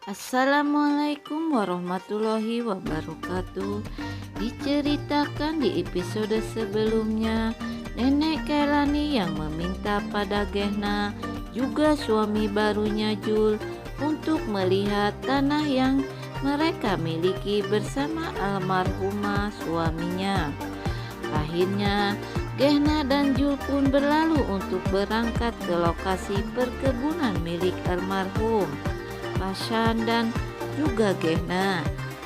Assalamualaikum warahmatullahi wabarakatuh. Diceritakan di episode sebelumnya, Nenek Kailani yang meminta pada Gehna, juga suami barunya Jul, untuk melihat tanah yang mereka miliki bersama almarhumah suaminya. Akhirnya, Gehna dan Jul pun berlalu untuk berangkat ke lokasi perkebunan milik almarhum Pashan dan juga Gehna.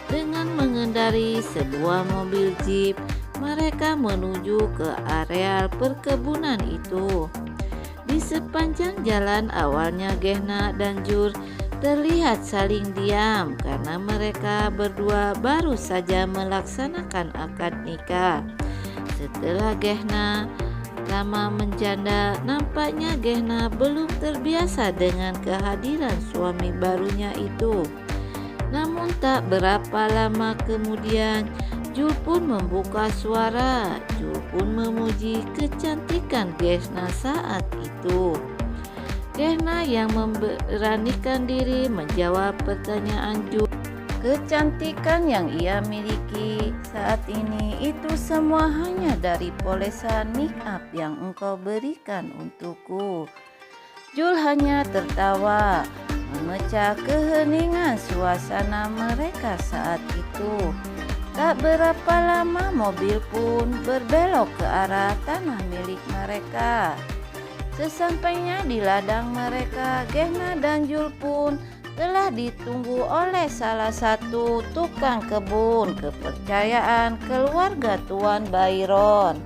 Dengan mengendari sebuah mobil jeep, mereka menuju ke areal perkebunan itu. Di sepanjang jalan awalnya Gehna dan Jul terlihat saling diam karena mereka berdua baru saja melaksanakan akad nikah. Setelah Gehna lama menjanda, nampaknya Gehna belum terbiasa dengan kehadiran suami barunya itu. Namun tak berapa lama kemudian, Jul pun membuka suara. Jul pun memuji kecantikan Gehna saat itu. Gehna yang memberanikan diri menjawab pertanyaan Jul. Kecantikan yang ia miliki saat ini itu semua hanya dari polesan make up yang engkau berikan untukku. Jul hanya tertawa, memecah keheningan suasana mereka saat itu. Tak berapa lama mobil pun berbelok ke arah tanah milik mereka. Sesampainya di ladang mereka, Gehna dan Jul pun telah ditunggu oleh salah satu tukang kebun kepercayaan keluarga Tuan Byron.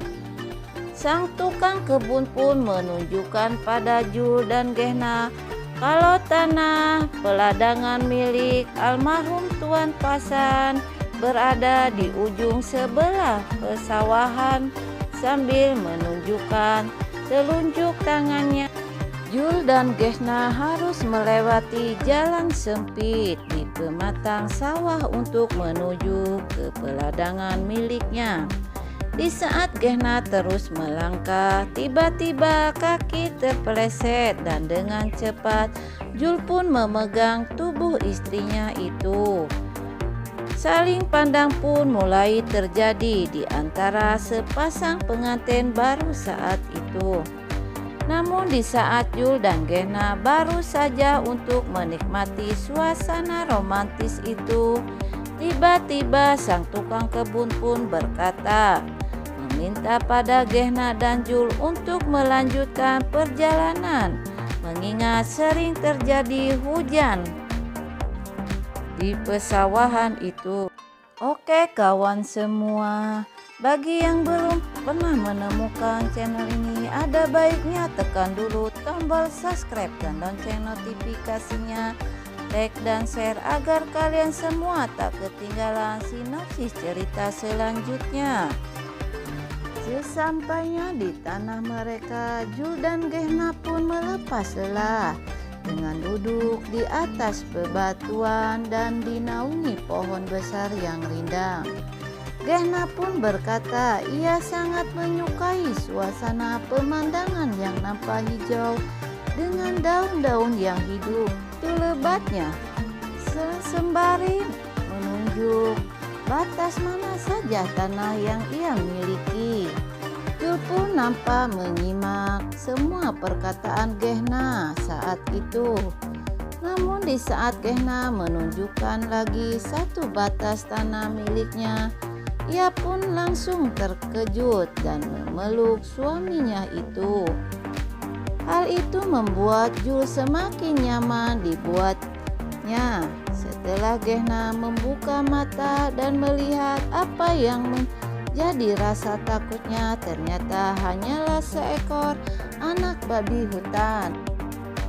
Sang tukang kebun pun menunjukkan pada Jul dan Gehna kalau tanah peladangan milik almarhum Tuan Pashan berada di ujung sebelah pesawahan sambil menunjukkan telunjuk tangannya. Jul dan Gehna harus melewati jalan sempit di pematang sawah untuk menuju ke peladangan miliknya. Di saat Gehna terus melangkah, tiba-tiba kaki terpeleset dan dengan cepat Jul pun memegang tubuh istrinya itu. Saling pandang pun mulai terjadi di antara sepasang pengantin baru saat itu. Namun di saat Jul dan Gehna baru saja untuk menikmati suasana romantis itu, tiba-tiba sang tukang kebun pun berkata, meminta pada Gehna dan Jul untuk melanjutkan perjalanan, mengingat sering terjadi hujan di pesawahan itu. Oke kawan semua, bagi yang belum pernah menemukan channel ini, ada baiknya tekan dulu tombol subscribe dan lonceng notifikasinya, like dan share agar kalian semua tak ketinggalan sinopsis cerita selanjutnya. Sesampainya di tanah mereka, Jul dan Gehna pun melepas lelah dengan duduk di atas bebatuan dan dinaungi pohon besar yang rindang. Gehna pun berkata ia sangat menyukai suasana pemandangan yang nampak hijau dengan daun-daun yang hidup. Itu lebatnya, sembari menunjuk batas mana saja tanah yang ia miliki. Jul pun nampak menyimak semua perkataan Gehna saat itu. Namun di saat Gehna menunjukkan lagi satu batas tanah miliknya, ia pun langsung terkejut dan memeluk suaminya itu. Hal itu membuat Jul semakin nyaman dibuatnya. Setelah Gehna membuka mata dan melihat apa yang menjadi rasa takutnya, ternyata hanyalah seekor anak babi hutan.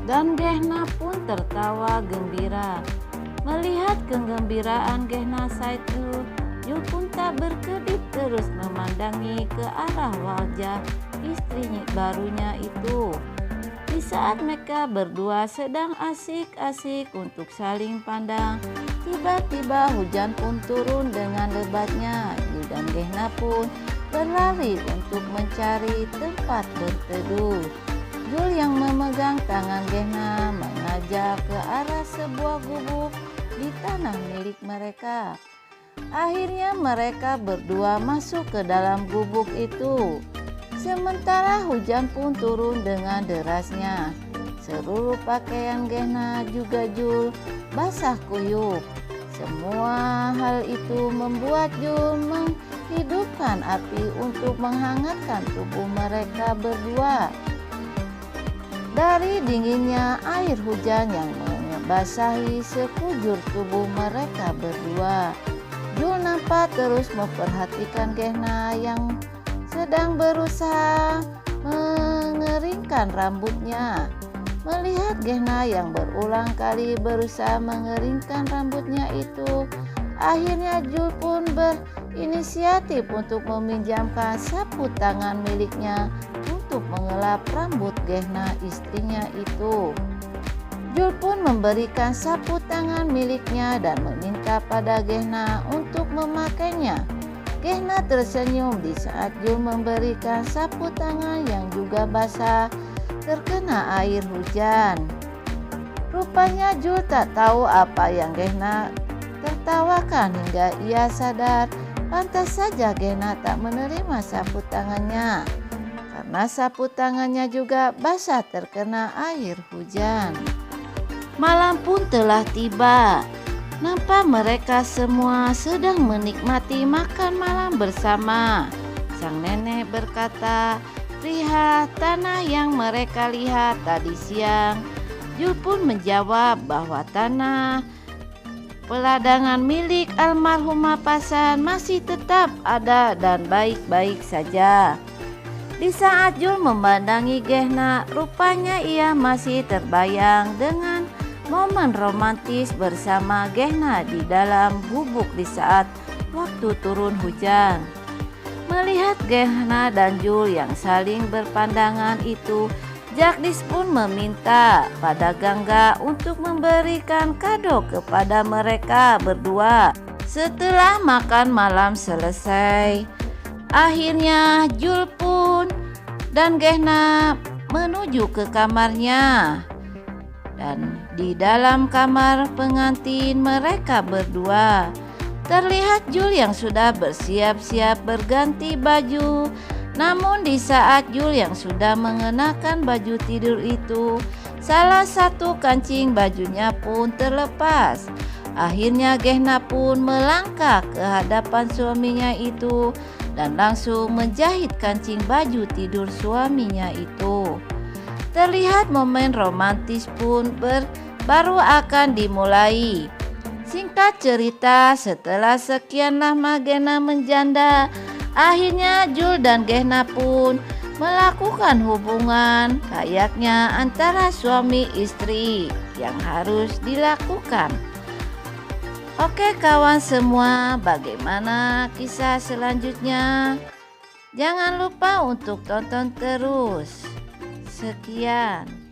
Dan Gehna pun tertawa gembira. Melihat kegembiraan Gehna saat itu, Jul pun tak berkedip terus memandangi ke arah wajah istrinya barunya itu. Di saat mereka berdua sedang asik-asik untuk saling pandang, tiba-tiba hujan pun turun dengan lebatnya. Jul dan Gehna pun berlari untuk mencari tempat berteduh. Jul yang memegang tangan Gehna mengajak ke arah sebuah gubuk tanah milik mereka. Akhirnya mereka berdua masuk ke dalam gubuk itu. Sementara hujan pun turun dengan derasnya. Seluruh pakaian Gehnah juga Jul basah kuyup. Semua hal itu membuat Jul menghidupkan api untuk menghangatkan tubuh mereka berdua. Dari dinginnya air hujan yang membasahi sekujur tubuh mereka berdua, Jul nampak terus memperhatikan Gehnah yang sedang berusaha mengeringkan rambutnya. Melihat Gehnah yang berulang kali berusaha mengeringkan rambutnya itu, akhirnya Jul pun berinisiatif untuk meminjamkan sapu tangan miliknya untuk mengelap rambut Gehnah istrinya itu. Jul pun memberikan sapu tangan miliknya dan meminta pada Gehnah untuk memakainya. Gehnah tersenyum di saat Jul memberikan sapu tangan yang juga basah terkena air hujan. Rupanya Jul tak tahu apa yang Gehnah tertawakan hingga ia sadar pantas saja Gehnah tak menerima sapu tangannya, karena sapu tangannya juga basah terkena air hujan. Malam pun telah tiba. Nampak mereka semua sedang menikmati makan malam bersama. Sang nenek berkata, "Lihat tanah yang mereka lihat tadi siang." Jul pun menjawab bahwa tanah peladangan milik almarhumah Pasan masih tetap ada dan baik-baik saja. Di saat Jul memandangi Gehnah, rupanya ia masih terbayang dengan momen romantis bersama Gehnah di dalam gubuk di saat waktu turun hujan. Melihat Gehnah dan Jul yang saling berpandangan itu, Jagdis pun meminta pada Gangga untuk memberikan kado kepada mereka berdua. Setelah makan malam selesai, akhirnya Jul pun dan Gehnah menuju ke kamarnya. Dan di dalam kamar pengantin mereka berdua, terlihat Jul yang sudah bersiap-siap berganti baju. Namun di saat Jul yang sudah mengenakan baju tidur itu, salah satu kancing bajunya pun terlepas. Akhirnya Gehnah pun melangkah ke hadapan suaminya itu dan langsung menjahit kancing baju tidur suaminya itu. Terlihat momen romantis pun baru akan dimulai. Singkat cerita, setelah sekian lama Gehnah menjanda, akhirnya Jul dan Gehnah pun melakukan hubungan layaknya antara suami istri yang harus dilakukan. Oke kawan semua, bagaimana kisah selanjutnya? Jangan lupa untuk tonton terus. Sekian.